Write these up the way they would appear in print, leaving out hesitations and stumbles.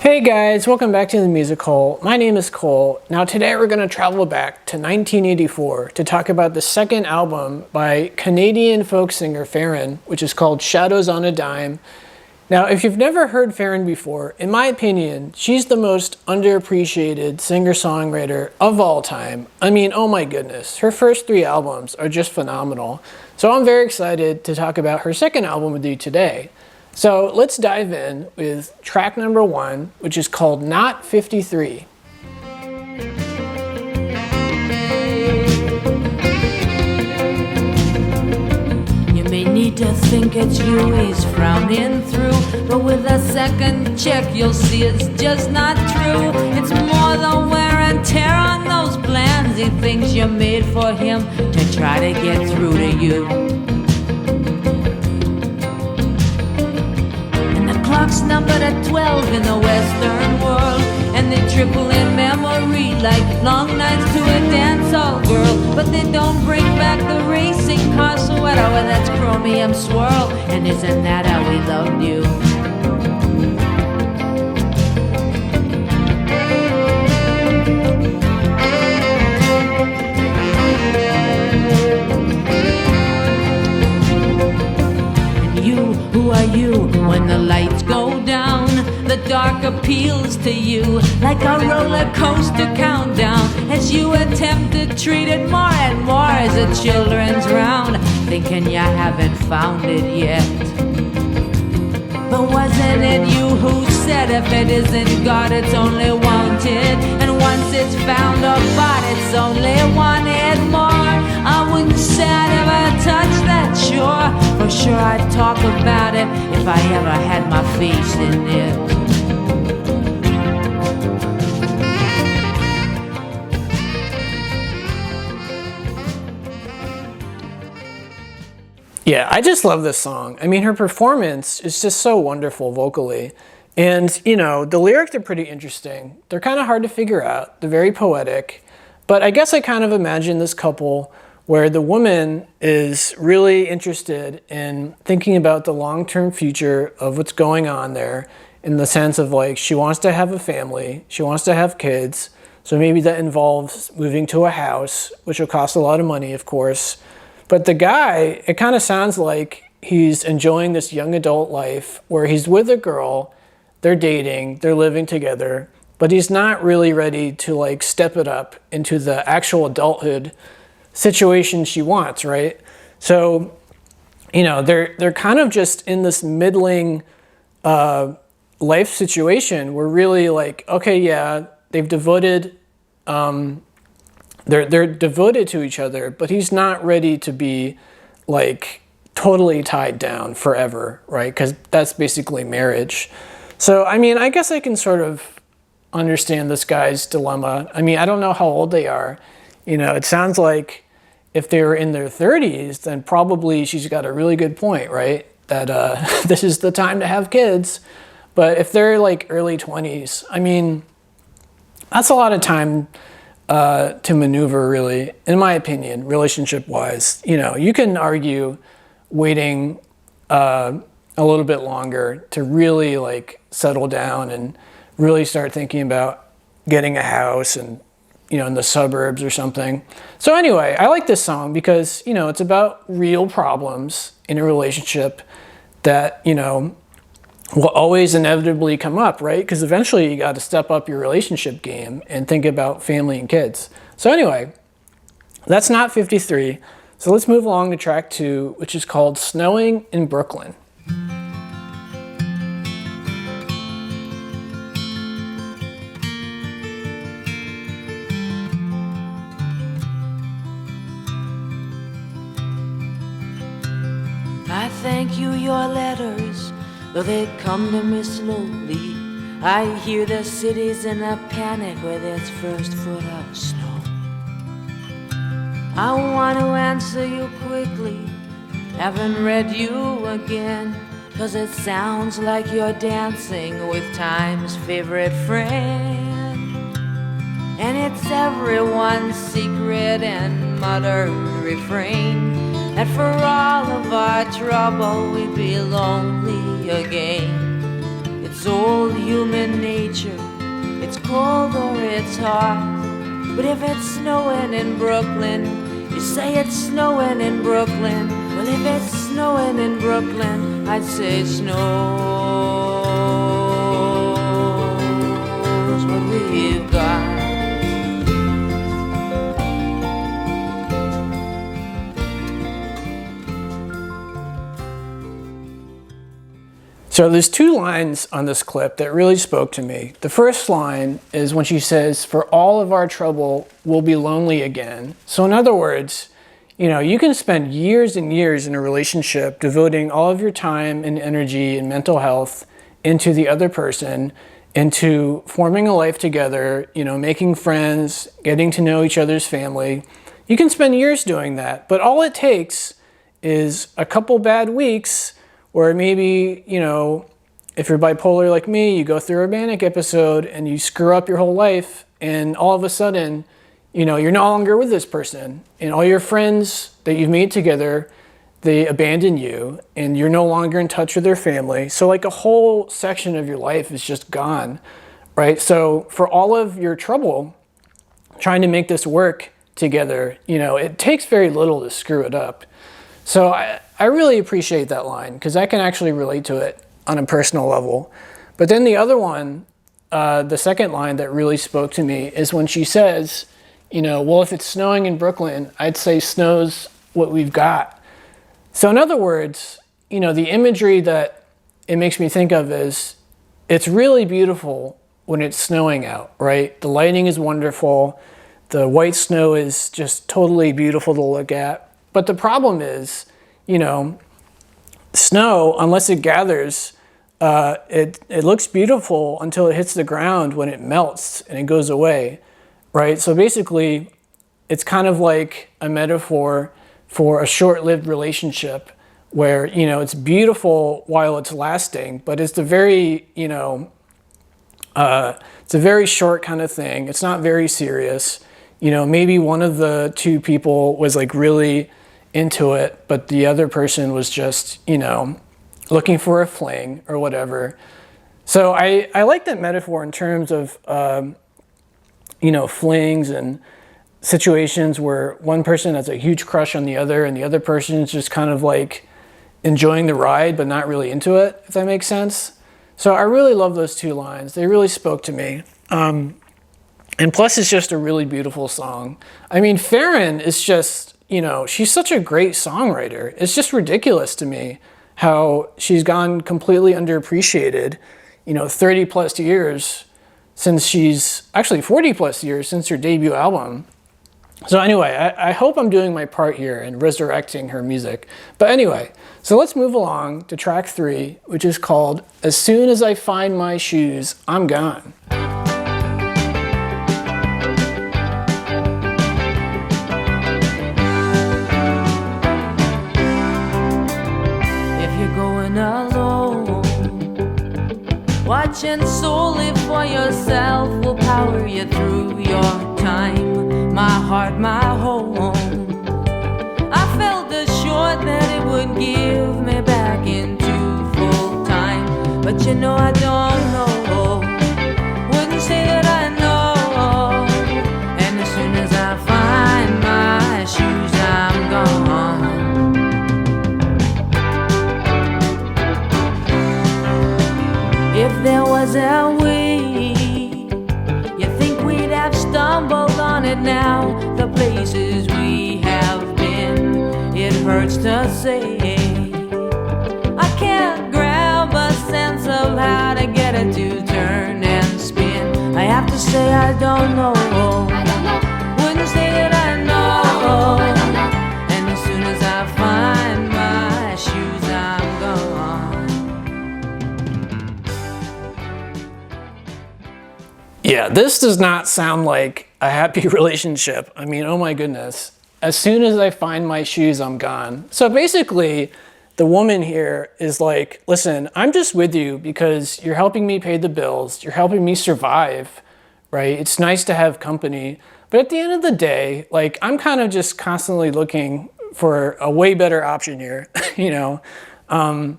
Hey guys, welcome back to the Music Hole. My name is Cole. Now today we're going to travel back to 1984 to talk about the second album by Canadian folk singer Ferron, which is called Shadows on a Dime. Now if you've never heard Ferron before, in my opinion, she's the most underappreciated singer-songwriter of all time. I mean, oh my goodness, her first three albums are just phenomenal. So I'm very excited to talk about her second album with you today. So let's dive in with track number 1, which is called Not 53. You may need to think it's you he's frowning through, but with a second check you'll see it's just not true. It's more the wear and tear on those plans. He thinks you're made for him to try to get through to you. Clock's numbered at 12 in the Western world, and they triple in memory like long nights to a dancehall girl. But they don't bring back the racing car sweater with its chromium swirl. And isn't that how we loved you? Who are you when the lights go down? The dark appeals to you like a roller coaster countdown as you attempt to treat it more and more as a children's round, thinking you haven't found it yet. But wasn't it you who said if it isn't God it's only wanted, and once it's found or bought it's only wanted more? I wouldn't say I'd ever touch that shore. For sure I'd talk about it if I ever had my face in it. Yeah, I just love this song. I mean, her performance is just so wonderful vocally. And, you know, the lyrics are pretty interesting. They're kind of hard to figure out. They're very poetic. But I guess I kind of imagine this couple where the woman is really interested in thinking about the long-term future of what's going on there, in the sense of like she wants to have a family, she wants to have kids, so maybe that involves moving to a house, which will cost a lot of money, of course. But the guy, it kind of sounds like he's enjoying this young adult life where he's with a girl, they're dating, they're living together, but he's not really ready to like step it up into the actual adulthood situation she wants, right? So, you know, they're kind of just in this middling life situation where really like, okay, yeah, they've devoted, they're devoted to each other, but he's not ready to be like totally tied down forever, right? Because that's basically marriage. So, I mean, I guess I can sort of understand this guy's dilemma. I mean, I don't know how old they are. You know, it sounds like if they were in their 30s, then probably she's got a really good point, right? That this is the time to have kids. But if they're like early 20s, I mean, that's a lot of time to maneuver, really, in my opinion, relationship-wise. You know, you can argue waiting a little bit longer to really like settle down and really start thinking about getting a house and, you know, in the suburbs or something. So anyway, I like this song because, you know, it's about real problems in a relationship that, you know, will always inevitably come up, right? Because eventually you got to step up your relationship game and think about family and kids. So anyway, that's Not 53. So let's move along to track 2, which is called Snowing in Brooklyn. I thank you, your letters, though they come to me slowly. I hear the city's in a panic with its first foot of snow. I want to answer you quickly, haven't read you again, 'cause it sounds like you're dancing with time's favorite friend. And it's everyone's secret and muttered refrain that for all of our trouble we'd be lonely again. It's all human nature. It's cold or it's hot. But if it's snowing in Brooklyn, you say it's snowing in Brooklyn. Well, if it's snowing in Brooklyn, I'd say it snows what we've got. So there's two lines on this clip that really spoke to me. The first line is when she says, "For all of our trouble, we'll be lonely again." So in other words, you know, you can spend years and years in a relationship devoting all of your time and energy and mental health into the other person, into forming a life together, you know, making friends, getting to know each other's family. You can spend years doing that, but all it takes is a couple bad weeks. Or maybe, you know, if you're bipolar like me, you go through a manic episode and you screw up your whole life, and all of a sudden, you know, you're no longer with this person, and all your friends that you've made together, they abandon you, and you're no longer in touch with their family. So like a whole section of your life is just gone, right? So for all of your trouble trying to make this work together, you know, it takes very little to screw it up. So I really appreciate that line because I can actually relate to it on a personal level. But then the other one, the second line that really spoke to me is when she says, you know, well, if it's snowing in Brooklyn, I'd say snow's what we've got. So in other words, you know, the imagery that it makes me think of is it's really beautiful when it's snowing out, right? The lighting is wonderful. The white snow is just totally beautiful to look at. But the problem is, you know, snow, unless it gathers, it looks beautiful until it hits the ground when it melts and it goes away, right? So basically, it's kind of like a metaphor for a short-lived relationship where, you know, it's beautiful while it's lasting, but it's a very, you know, it's a very short kind of thing. It's not very serious. You know, maybe one of the two people was like really into it, but the other person was just, you know, looking for a fling or whatever. So I like that metaphor in terms of, you know, flings and situations where one person has a huge crush on the other and the other person is just kind of like enjoying the ride but not really into it, if that makes sense. So I really love those two lines. They really spoke to me. And plus it's just a really beautiful song. I mean, Ferron is just, you know, she's such a great songwriter. It's just ridiculous to me how she's gone completely underappreciated, you know, 30 plus years since she's, actually 40 plus years since her debut album. So anyway, I hope I'm doing my part here in resurrecting her music. But anyway, so let's move along to track 3, which is called As Soon As I Find My Shoes, I'm Gone. Watching solely for yourself will power you through your time. My heart, my home. I felt assured that it would give me back into full time. But you know I don't know. Wouldn't say that I know. And as soon as I find my shoes, I'm gone. If there was a way, you think we'd have stumbled on it now? The places we have been, it hurts to say. I can't grab a sense of how to get it to turn and spin. I have to say I don't know. Wouldn't say that I know. And as soon as I find my shoes, I'm gone. Yeah, this does not sound like a happy relationship. I mean, oh my goodness. As soon as I find my shoes, I'm gone. So basically, the woman here is like, listen, I'm just with you because you're helping me pay the bills. You're helping me survive, right? It's nice to have company. But at the end of the day, like, I'm kind of just constantly looking for a way better option here, you know? And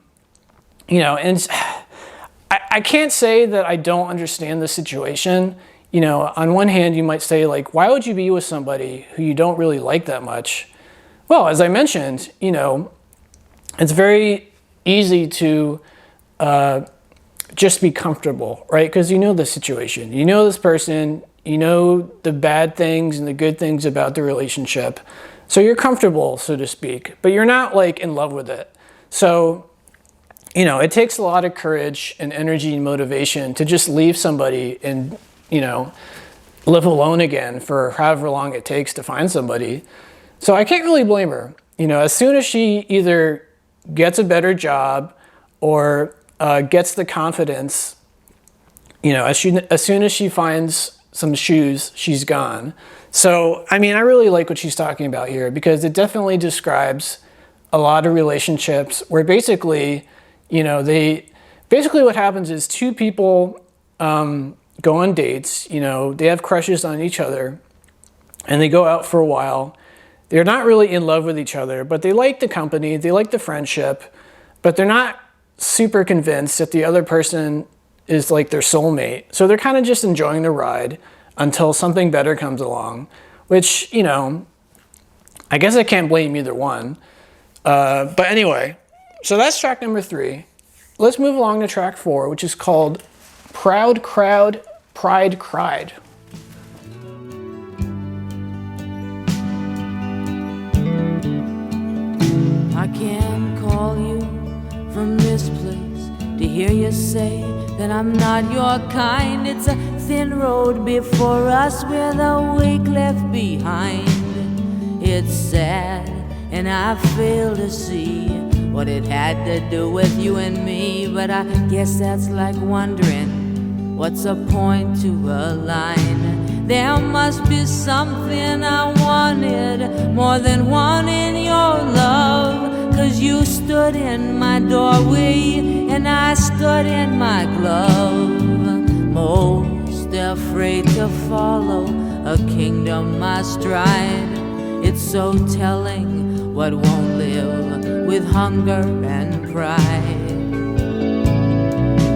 I can't say that I don't understand the situation. You know, on one hand, you might say, like, why would you be with somebody who you don't really like that much? Well, as I mentioned, you know, it's very easy to just be comfortable, right? Because you know the situation, you know this person, you know the bad things and the good things about the relationship. So you're comfortable, so to speak, but you're not like in love with it. So, you know, it takes a lot of courage and energy and motivation to just leave somebody and, you know, live alone again for however long it takes to find somebody. So I can't really blame her. You know, as soon as she either gets a better job or gets the confidence, you know, as soon as she finds some shoes, she's gone. So, I mean, I really like what she's talking about here because it definitely describes a lot of relationships where basically, you know, basically what happens is two people go on dates, you know, they have crushes on each other and they go out for a while. They're not really in love with each other, but they like the company, they like the friendship, but they're not super convinced that the other person is like their soulmate. So they're kind of just enjoying the ride until something better comes along, which, you know, I guess I can't blame either one. But anyway, so that's track number 3. Let's move along to track 4, which is called Proud Crowd, Pride Cried. I can call you from this place to hear you say that I'm not your kind. It's a thin road before us with a week left behind. It's sad and I fail to see what it had to do with you and me, but I guess that's like wondering what's the point to a line. There must be something I wanted more than wanting your love, 'cause you stood in my doorway and I stood in my glove, most afraid to follow a kingdom I stride. It's so telling what won't live with hunger and pride.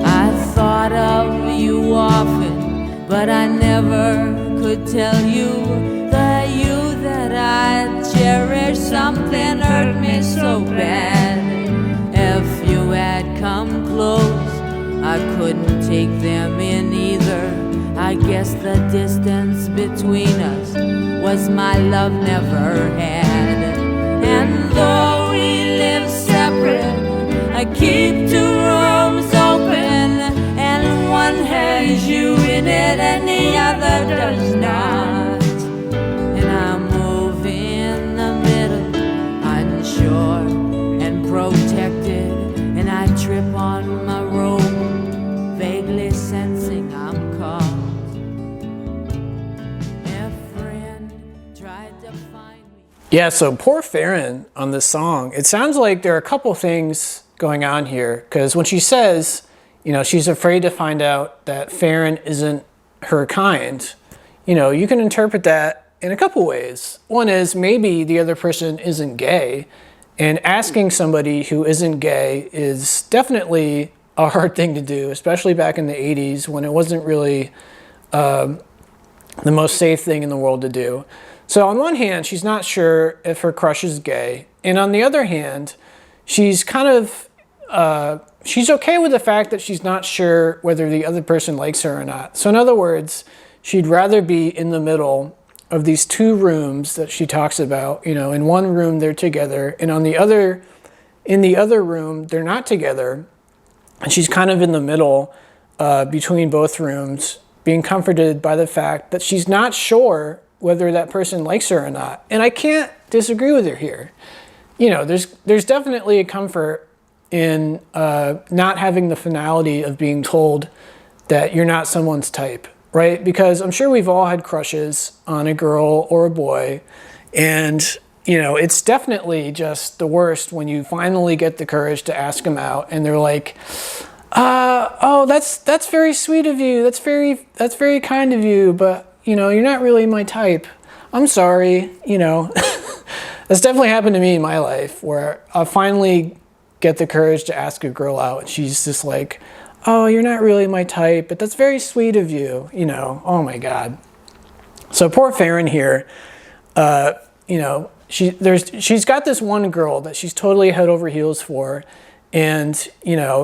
I thought of you often, but I never could tell you that I cherish something hurt me so bad. If you had come close, I couldn't take them in either. I guess the distance between us was my love never had. And though we live separate, I keep 2 rooms open, and one has you in it and the other does not. And I move in the middle, unsure and protected, and I trip on my rope, vaguely sensing I'm caught. A friend tried to find me. Yeah, so poor Ferron on this song. It sounds like there are a couple things going on here, because when she says, you know, she's afraid to find out that Ferron isn't her kind, you know, you can interpret that in a couple ways. One is maybe the other person isn't gay, and asking somebody who isn't gay is definitely a hard thing to do, especially back in the 80s when it wasn't really the most safe thing in the world to do. So on one hand, she's not sure if her crush is gay, and on the other hand, she's kind of she's okay with the fact that she's not sure whether the other person likes her or not. So in other words, she'd rather be in the middle of these 2 rooms that she talks about. You know, in one room they're together, and in the other room they're not together, and she's kind of in the middle between both rooms, being comforted by the fact that she's not sure whether that person likes her or not. And I can't disagree with her here. You know, there's definitely a comfort in not having the finality of being told that you're not someone's type, right? Because I'm sure we've all had crushes on a girl or a boy, and, you know, it's definitely just the worst when you finally get the courage to ask them out and they're like, oh, that's very sweet of you, that's very kind of you, but, you know, you're not really my type. I'm sorry, you know. That's definitely happened to me in my life, where I finally get the courage to ask a girl out, and she's just like, oh, you're not really my type, but that's very sweet of you, oh my God. So poor Ferron here, she's got this one girl that she's totally head over heels for, and,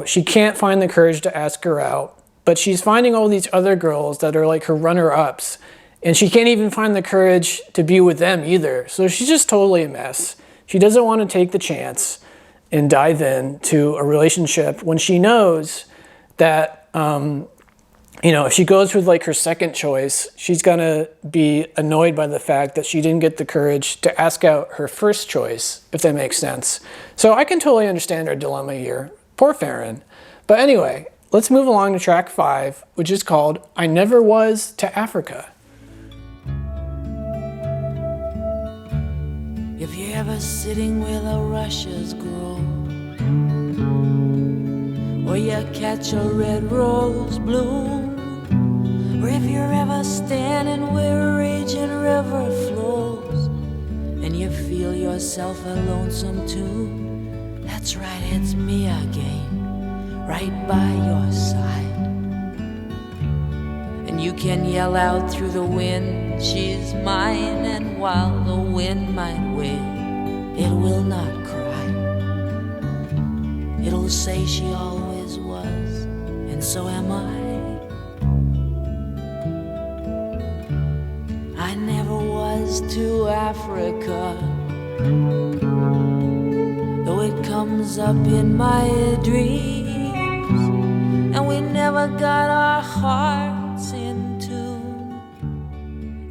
she can't find the courage to ask her out, but she's finding all these other girls that are like her runner-ups, and she can't even find the courage to be with them either. So she's just totally a mess. She doesn't want to take the chance and dive in to a relationship when she knows that, if she goes with like her second choice, she's going to be annoyed by the fact that she didn't get the courage to ask out her first choice, if that makes sense. So I can totally understand her dilemma here. Poor Ferron. But anyway, let's move along to track 5, which is called I Never Was to Africa. If you're ever sitting where the rushes grow, or you catch a red rose bloom, or if you're ever standing where a raging river flows, and you feel yourself a lonesome tune, that's right, it's me again, right by your side. And you can yell out through the wind, she's mine, and while the wind might wail, it will not cry. It'll say she always was, and so am I. I never was to Africa, though it comes up in my dreams, and we never got our hearts in tune,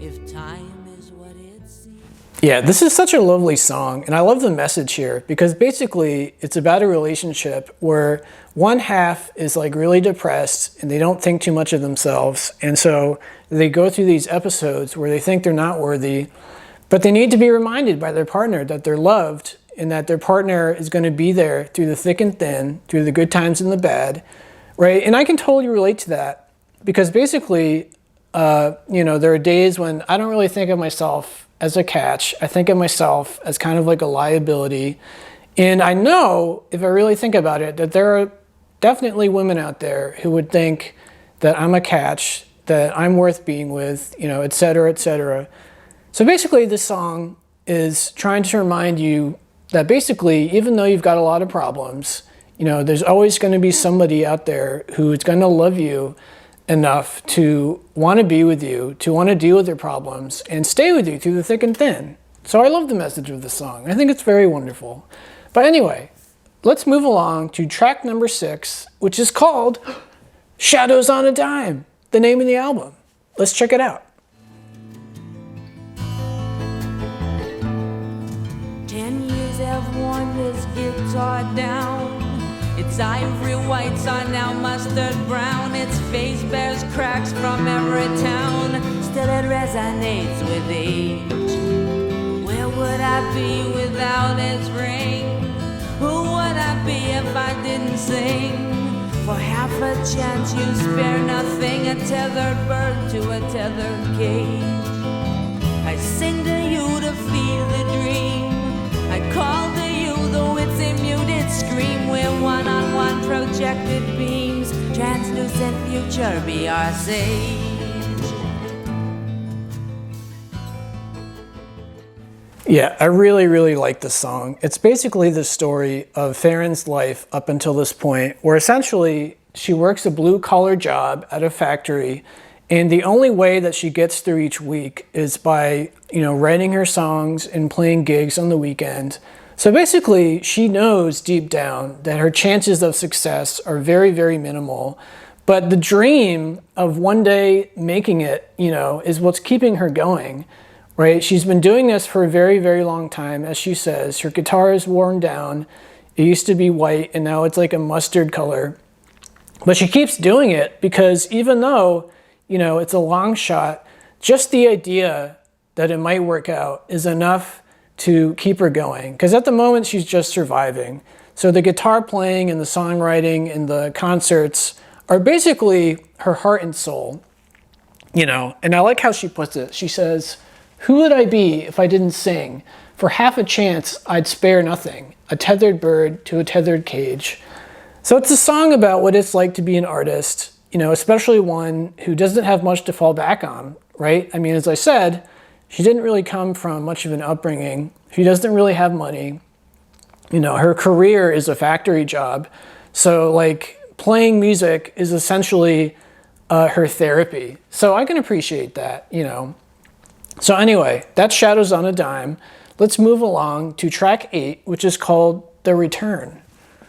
if time is what it seems. Yeah, this is such a lovely song, and I love the message here because basically it's about a relationship where one half is like really depressed and they don't think too much of themselves, and so they go through these episodes where they think they're not worthy, but they need to be reminded by their partner that they're loved and that their partner is going to be there through the thick and thin, through the good times and the bad, right? And I can totally relate to that because basically, there are days when I don't really think of myself as a catch. I think of myself as kind of like a liability. And I know, if I really think about it, that there are definitely women out there who would think that I'm a catch, that I'm worth being with, et cetera, et cetera. So basically this song is trying to remind you that basically, even though you've got a lot of problems, there's always going to be somebody out there who's going to love you enough to want to be with you, to want to deal with your problems, and stay with you through the thick and thin. So I love the message of this song. I think it's very wonderful. But anyway, let's move along to track number 6, which is called Shadows on a Dime, the name of the album. Let's check it out. 10 years have worn this guitar down. Its ivory whites are now mustard brown. Its face bears cracks from every town. Still it resonates with age. Where would I be without its ring? Who would I be if I didn't sing? For half a chance you spare nothing. A tethered bird to a tethered cage. I sing to you to feed the dream. I call to you though it's a muted scream. We're one-on-one projected beams. Translucent future be our sage. Yeah, I really, really like this song. It's basically the story of Ferron's life up until this point, where essentially she works a blue-collar job at a factory, and the only way that she gets through each week is by, writing her songs and playing gigs on the weekend. So basically, she knows deep down that her chances of success are very, very minimal. But the dream of one day making it, is what's keeping her going, right? She's been doing this for a very, very long time. As she says, her guitar is worn down. It used to be white, and now it's like a mustard color. But she keeps doing it because even though, it's a long shot, just the idea that it might work out is enough to keep her going. Because at the moment, she's just surviving. So the guitar playing and the songwriting and the concerts are basically her heart and soul, And I like how she puts it. She says, who would I be if I didn't sing? For half a chance, I'd spare nothing. A tethered bird to a tethered cage. So it's a song about what it's like to be an artist, you know, especially one who doesn't have much to fall back on, right? I mean, as I said, she didn't really come from much of an upbringing. She doesn't really have money. You know, her career is a factory job. So like playing music is essentially her therapy. So I can appreciate that, you know. So anyway, that's Shadows on a Dime. Let's move along to track 8, which is called The Return.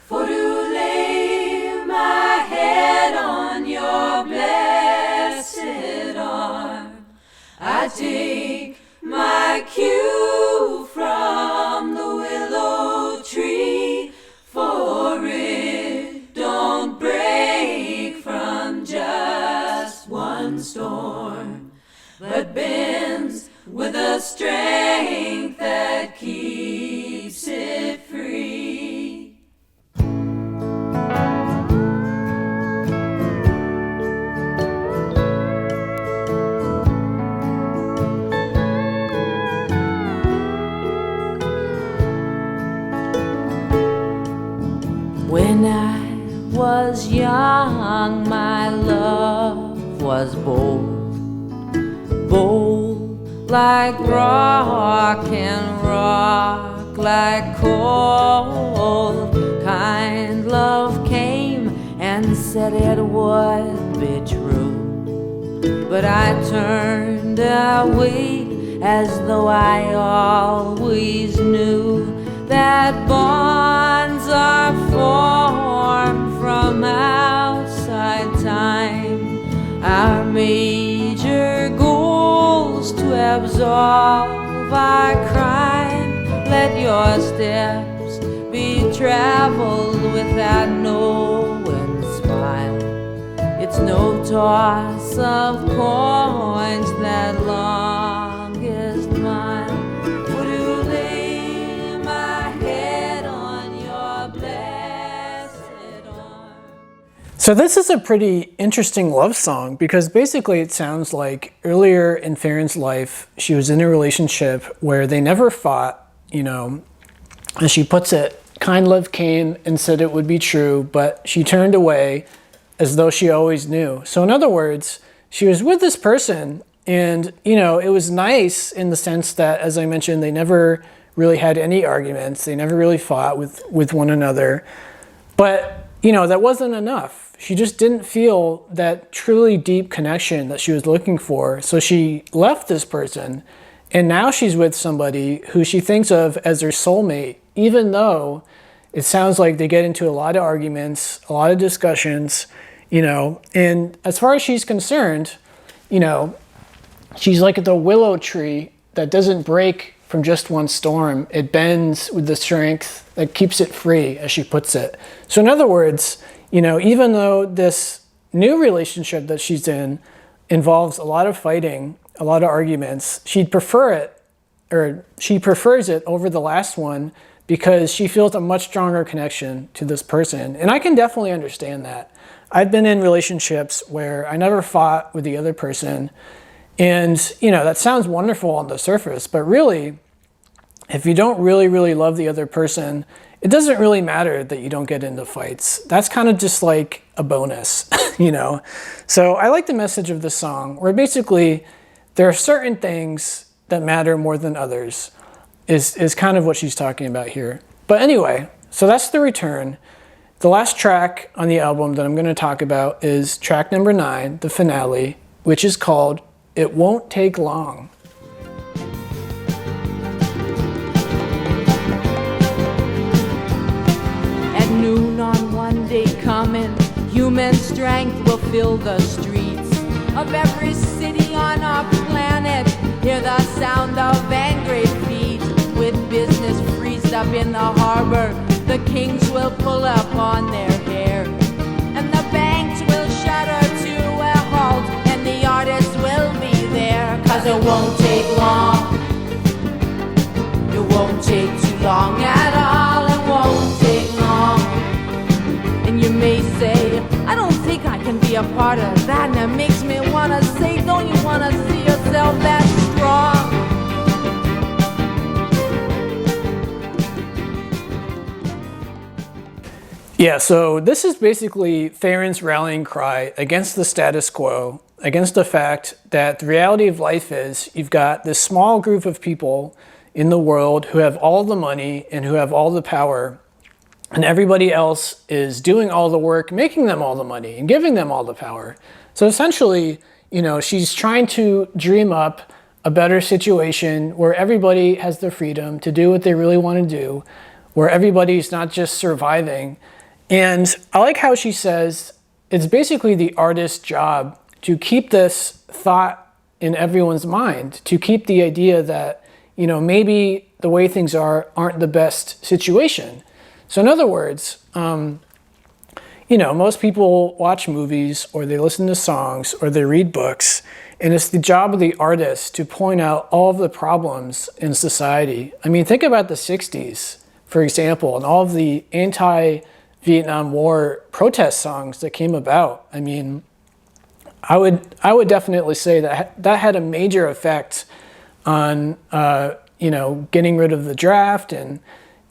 For to lay my head on your blessed arm, I take my cue from the willow tree, for it don't break from just one storm, but bends with a strength that keeps it free. When I was young, my love was bold, bold like rock and rock like cold. Kind love came and said it would be true, but I turned away as though I always knew that bonds are formed from outside time. Our major goals to absolve our crime. Let your steps be traveled with that knowing smile. It's no toss of coins that longest mile. Would you lay my head on your blessed arm? So this is a pretty interesting love song because basically it sounds like earlier in Ferron's life, she was in a relationship where they never fought, you know, as she puts it, kind love came and said it would be true, but she turned away as though she always knew. So in other words, she was with this person and, you know, it was nice in the sense that, as I mentioned, they never really had any arguments. They never really fought with one another. But, you know, that wasn't enough. She just didn't feel that truly deep connection that she was looking for. So she left this person and now she's with somebody who she thinks of as her soulmate, even though it sounds like they get into a lot of arguments, a lot of discussions, you know, and as far as she's concerned, you know, she's like the willow tree that doesn't break from just one storm. It bends with the strength that keeps it free, as she puts it. So in other words, you know, even though this new relationship that she's in involves a lot of fighting, a lot of arguments, she'd prefer it, or she prefers it over the last one because she feels a much stronger connection to this person. And I can definitely understand that. I've been in relationships where I never fought with the other person. And, you know, that sounds wonderful on the surface, but really, if you don't really, really love the other person, it doesn't really matter that you don't get into fights. That's kind of just like a bonus, you know? So I like the message of this song where basically there are certain things that matter more than others is kind of what she's talking about here. But anyway, so that's The Return. The last track on the album that I'm going to talk about is track number 9, the finale, which is called It Won't Take Long. At noon on one day coming, human strength will fill the streets of every city on our planet. Hear the sound of angry feet with business freezed up in the harbor. The kings will pull up on their hair, and the banks will shudder to a halt, and the artists will be there. 'Cause it won't take long. It won't take too long at all. It won't take long. And you may say, I don't think I can be a part of that. And it makes me want to say, don't you want to see yourself that strong? Yeah, so this is basically Ferron's rallying cry against the status quo, against the fact that the reality of life is you've got this small group of people in the world who have all the money and who have all the power, and everybody else is doing all the work, making them all the money and giving them all the power. So essentially, you know, she's trying to dream up a better situation where everybody has the freedom to do what they really want to do, where everybody's not just surviving. And I like how she says it's basically the artist's job to keep this thought in everyone's mind, to keep the idea that, you know, maybe the way things aren't the best situation. So in other words, you know, most people watch movies or they listen to songs or they read books, and it's the job of the artist to point out all of the problems in society. I mean, think about the 60s, for example, and all of the anti-Vietnam War protest songs that came about. I mean, I would definitely say that that had a major effect on, you know, getting rid of the draft and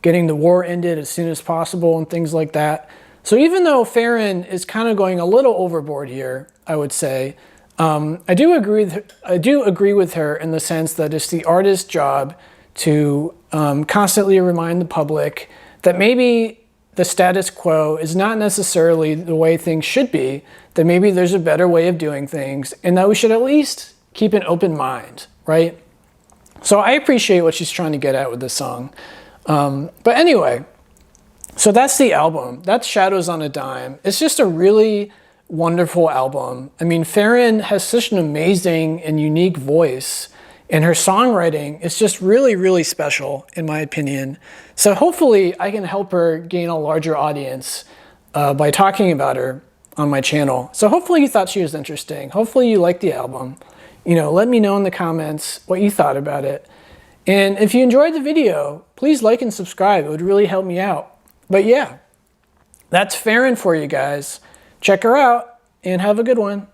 getting the war ended as soon as possible and things like that. So even though Ferron is kind of going a little overboard here, I would say, I do agree with her in the sense that it's the artist's job to constantly remind the public that maybe the status quo is not necessarily the way things should be, that maybe there's a better way of doing things, and that we should at least keep an open mind, right? So I appreciate what she's trying to get at with this song. But anyway, so that's the album. That's Shadows on a Dime. It's just a really wonderful album. I mean, Ferron has such an amazing and unique voice, and her songwriting is just really, really special, in my opinion. So hopefully I can help her gain a larger audience by talking about her on my channel. So hopefully you thought she was interesting. Hopefully you liked the album. You know, let me know in the comments what you thought about it. And if you enjoyed the video, please like and subscribe. It would really help me out. But yeah, that's Ferron for you guys. Check her out and have a good one.